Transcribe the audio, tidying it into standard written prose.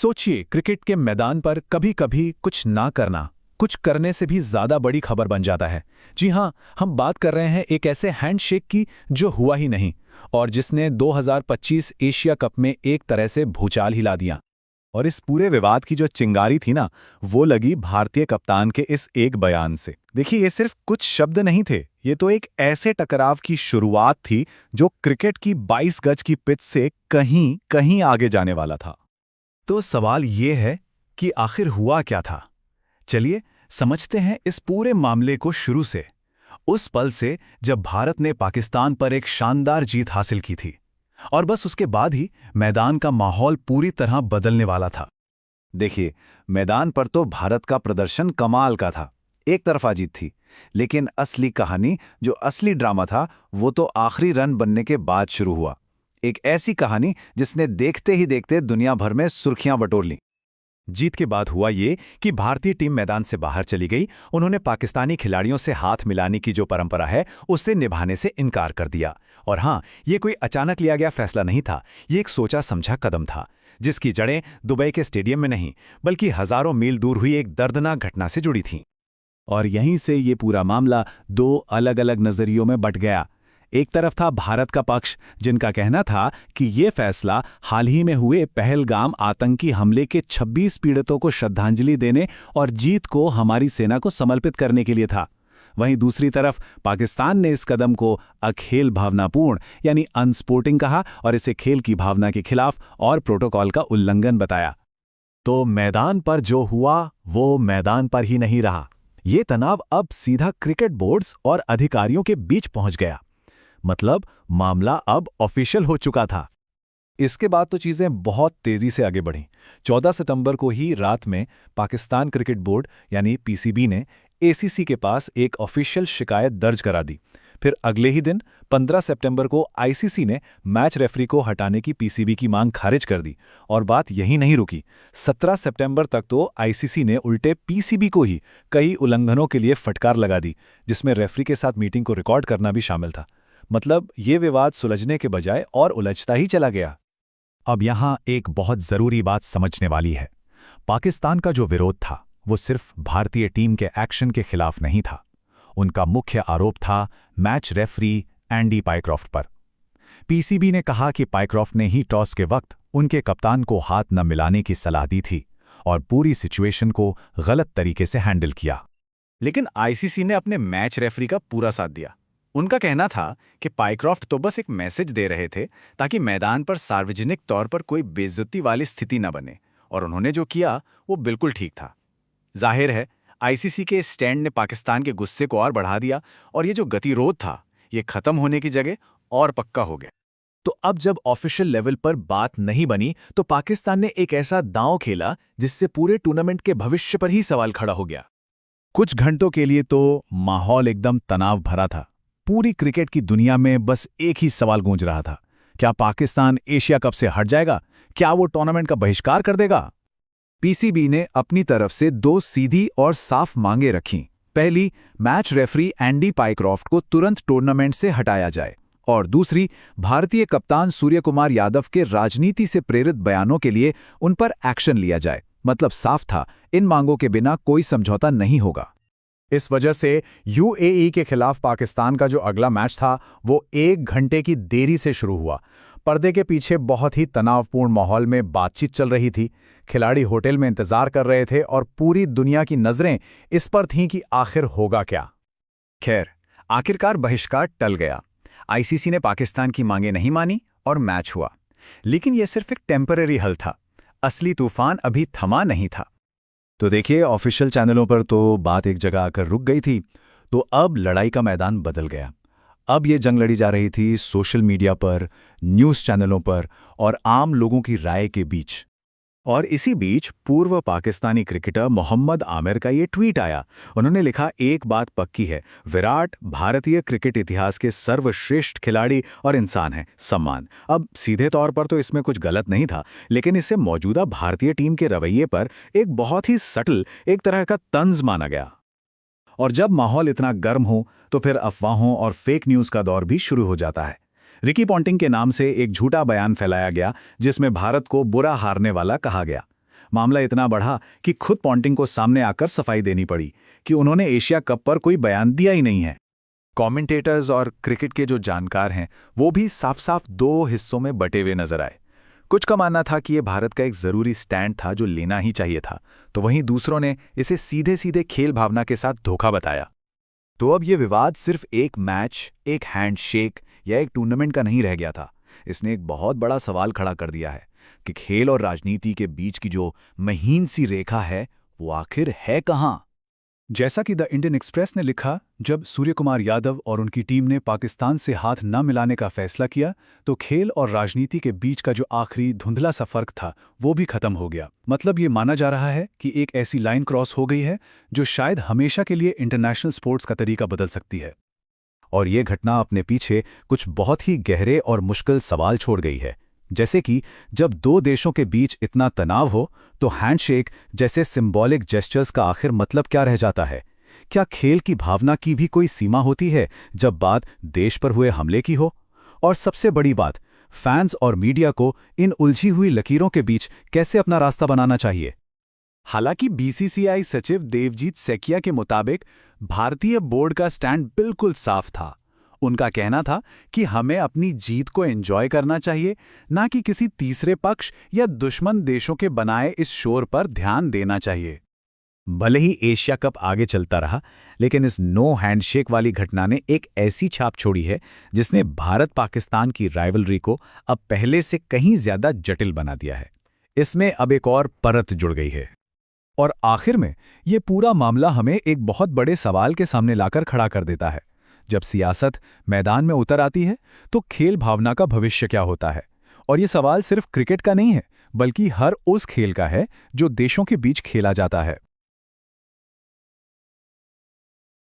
सोचिए, क्रिकेट के मैदान पर कभी कभी कुछ ना करना कुछ करने से भी ज्यादा बड़ी खबर बन जाता है। जी हां, हम बात कर रहे हैं एक ऐसे हैंडशेक की जो हुआ ही नहीं और जिसने 2025 एशिया कप में एक तरह से भूचाल हिला दिया। और इस पूरे विवाद की जो चिंगारी थी ना, वो लगी भारतीय कप्तान के इस एक बयान से। देखिए, ये सिर्फ कुछ शब्द नहीं थे, ये तो एक ऐसे टकराव की शुरुआत थी जो क्रिकेट की 22 गज की पिच से कहीं कहीं आगे जाने वाला था। तो सवाल ये है कि आखिर हुआ क्या था। चलिए समझते हैं इस पूरे मामले को शुरू से, उस पल से जब भारत ने पाकिस्तान पर एक शानदार जीत हासिल की थी और बस उसके बाद ही मैदान का माहौल पूरी तरह बदलने वाला था। देखिए, मैदान पर तो भारत का प्रदर्शन कमाल का था, एक तरफा जीत थी, लेकिन असली कहानी, जो असली ड्रामा था, वो तो आखिरी रन बनने के बाद शुरू हुआ। एक ऐसी कहानी जिसने देखते ही देखते दुनिया भर में सुर्खियां बटोर लीं। जीत के बाद हुआ ये कि भारतीय टीम मैदान से बाहर चली गई। उन्होंने पाकिस्तानी खिलाड़ियों से हाथ मिलाने की जो परंपरा है उससे निभाने से इनकार कर दिया। और हाँ, ये कोई अचानक लिया गया फैसला नहीं था, ये एक सोचा समझा कदम था जिसकी जड़ें दुबई के स्टेडियम में नहीं बल्कि हजारों मील दूर हुई एक दर्दनाक घटना से जुड़ी थीं। और यहीं से ये पूरा मामला दो अलग अलग नजरियों में बंट गया। एक तरफ था भारत का पक्ष, जिनका कहना था कि ये फैसला हाल ही में हुए पहलगाम आतंकी हमले के 26 पीड़ितों को श्रद्धांजलि देने और जीत को हमारी सेना को समर्पित करने के लिए था। वहीं दूसरी तरफ पाकिस्तान ने इस कदम को अखेल भावनापूर्ण यानी अनस्पोर्टिंग कहा और इसे खेल की भावना के खिलाफ और प्रोटोकॉल का उल्लंघन बताया। तो मैदान पर जो हुआ वो मैदान पर ही नहीं रहा। ये तनाव अब सीधा क्रिकेट बोर्ड्स और अधिकारियों के बीच पहुंच गया। मतलब मामला अब ऑफिशियल हो चुका था। इसके बाद तो चीजें बहुत तेजी से आगे बढ़ीं। 14 सितंबर को ही रात में पाकिस्तान क्रिकेट बोर्ड यानी पीसीबी ने एसीसी के पास एक ऑफिशियल शिकायत दर्ज करा दी। फिर अगले ही दिन 15 सितंबर को आईसीसी ने मैच रेफरी को हटाने की पीसीबी की मांग खारिज कर दी। और बात यहीं नहीं रुकी। 17 सितंबर तक तो आईसीसी ने उल्टे पीसीबी को ही कई उल्लंघनों के लिए फटकार लगा दी, जिसमें रेफरी के साथ मीटिंग को रिकॉर्ड करना भी शामिल था। मतलब ये विवाद सुलझने के बजाय और उलझता ही चला गया। अब यहां एक बहुत जरूरी बात समझने वाली है। पाकिस्तान का जो विरोध था वो सिर्फ भारतीय टीम के एक्शन के खिलाफ नहीं था। उनका मुख्य आरोप था मैच रेफरी एंडी पाइक्रॉफ्ट पर। पीसीबी ने कहा कि पाइक्रॉफ्ट ने ही टॉस के वक्त उनके कप्तान को हाथ न मिलाने की सलाह दी थी और पूरी सिचुएशन को गलत तरीके से हैंडल किया। लेकिन आईसीसी ने अपने मैच रेफरी का पूरा साथ दिया। उनका कहना था कि पाइक्रॉफ्ट तो बस एक मैसेज दे रहे थे ताकि मैदान पर सार्वजनिक तौर पर कोई बेइज्जती वाली स्थिति न बने, और उन्होंने जो किया वो बिल्कुल ठीक था। जाहिर है आईसीसी के स्टैंड ने पाकिस्तान के गुस्से को और बढ़ा दिया और ये जो गतिरोध था ये खत्म होने की जगह और पक्का हो गया। तो अब जब ऑफिशियल लेवल पर बात नहीं बनी तो पाकिस्तान ने एक ऐसा दांव खेला जिससे पूरे टूर्नामेंट के भविष्य पर ही सवाल खड़ा हो गया। कुछ घंटों के लिए तो माहौल एकदम तनाव भरा था। पूरी क्रिकेट की दुनिया में बस एक ही सवाल गूंज रहा था, क्या पाकिस्तान एशिया कप से हट जाएगा? क्या वो टूर्नामेंट का बहिष्कार कर देगा? पीसीबी ने अपनी तरफ से दो सीधी और साफ मांगे रखीं। पहली, मैच रेफरी एंडी पाइक्रॉफ्ट को तुरंत टूर्नामेंट से हटाया जाए, और दूसरी, भारतीय कप्तान सूर्यकुमार यादव के राजनीति से प्रेरित बयानों के लिए उन पर एक्शन लिया जाए। मतलब साफ था, इन मांगों के बिना कोई समझौता नहीं होगा। इस वजह से यूएई के खिलाफ पाकिस्तान का जो अगला मैच था वो 1 घंटे की देरी से शुरू हुआ। पर्दे के पीछे बहुत ही तनावपूर्ण माहौल में बातचीत चल रही थी। खिलाड़ी होटल में इंतजार कर रहे थे और पूरी दुनिया की नजरें इस पर थीं कि आखिर होगा क्या। खैर, आखिरकार बहिष्कार टल गया। आईसीसी ने पाकिस्तान की मांगें नहीं मानी और मैच हुआ। लेकिन यह सिर्फ एक टेम्पररी हल था, असली तूफान अभी थमा नहीं था। तो देखिए, ऑफिशियल चैनलों पर तो बात एक जगह आकर रुक गई थी, तो अब लड़ाई का मैदान बदल गया। अब ये जंग लड़ी जा रही थी सोशल मीडिया पर, न्यूज़ चैनलों पर और आम लोगों की राय के बीच। और इसी बीच पूर्व पाकिस्तानी क्रिकेटर मोहम्मद आमिर का ये ट्वीट आया। उन्होंने लिखा, एक बात पक्की है, विराट भारतीय क्रिकेट इतिहास के सर्वश्रेष्ठ खिलाड़ी और इंसान हैं, सम्मान। अब सीधे तौर पर तो इसमें कुछ गलत नहीं था, लेकिन इसे मौजूदा भारतीय टीम के रवैये पर एक बहुत ही सटल, एक तरह का तंज माना गया। और जब माहौल इतना गर्म हो तो फिर अफवाहों और फेक न्यूज़ का दौर भी शुरू हो जाता है। रिकी पॉन्टिंग के नाम से एक झूठा बयान फैलाया गया जिसमें भारत को बुरा हारने वाला कहा गया। मामला इतना बढ़ा कि खुद पॉन्टिंग को सामने आकर सफाई देनी पड़ी कि उन्होंने एशिया कप पर कोई बयान दिया ही नहीं है। कमेंटेटर्स और क्रिकेट के जो जानकार हैं वो भी साफ साफ दो हिस्सों में बटे हुए नजर आए। कुछ का मानना था कि ये भारत का एक जरूरी स्टैंड था जो लेना ही चाहिए था, तो वहीं दूसरों ने इसे सीधे सीधे खेल भावना के साथ धोखा बताया। तो अब ये विवाद सिर्फ एक मैच, एक हैंडशेक या एक टूर्नामेंट का नहीं रह गया था। इसने एक बहुत बड़ा सवाल खड़ा कर दिया है कि खेल और राजनीति के बीच की जो महीन सी रेखा है वो आखिर है कहां। जैसा कि द इंडियन एक्सप्रेस ने लिखा, जब सूर्य कुमार यादव और उनकी टीम ने पाकिस्तान से हाथ न मिलाने का फैसला किया तो खेल और राजनीति के बीच का जो आखिरी धुंधला सा फर्क था वो भी खत्म हो गया। मतलब ये माना जा रहा है कि एक ऐसी लाइन क्रॉस हो गई है जो शायद हमेशा के लिए इंटरनेशनल स्पोर्ट्स का तरीका बदल सकती है। और ये घटना अपने पीछे कुछ बहुत ही गहरे और मुश्किल सवाल छोड़ गई है, जैसे कि जब दो देशों के बीच इतना तनाव हो तो हैंडशेक जैसे सिंबॉलिक जेस्चर्स का आखिर मतलब क्या रह जाता है? क्या खेल की भावना की भी कोई सीमा होती है जब बात देश पर हुए हमले की हो? और सबसे बड़ी बात, फैंस और मीडिया को इन उलझी हुई लकीरों के बीच कैसे अपना रास्ता बनाना चाहिए? हालांकि बीसीसीआई सचिव देवजीत सेकिया के मुताबिक भारतीय बोर्ड का स्टैंड बिल्कुल साफ था। उनका कहना था कि हमें अपनी जीत को एंजॉय करना चाहिए, ना कि किसी तीसरे पक्ष या दुश्मन देशों के बनाए इस शोर पर ध्यान देना चाहिए। भले ही एशिया कप आगे चलता रहा, लेकिन इस नो हैंडशेक वाली घटना ने एक ऐसी छाप छोड़ी है जिसने भारत पाकिस्तान की राइवलरी को अब पहले से कहीं ज्यादा जटिल बना दिया है। इसमें अब एक और परत जुड़ गई है। और आखिर में ये पूरा मामला हमें एक बहुत बड़े सवाल के सामने लाकर खड़ा कर देता है। जब सियासत मैदान में उतर आती है तो खेल भावना का भविष्य क्या होता है? और ये सवाल सिर्फ क्रिकेट का नहीं है, बल्कि हर उस खेल का है जो देशों के बीच खेला जाता है।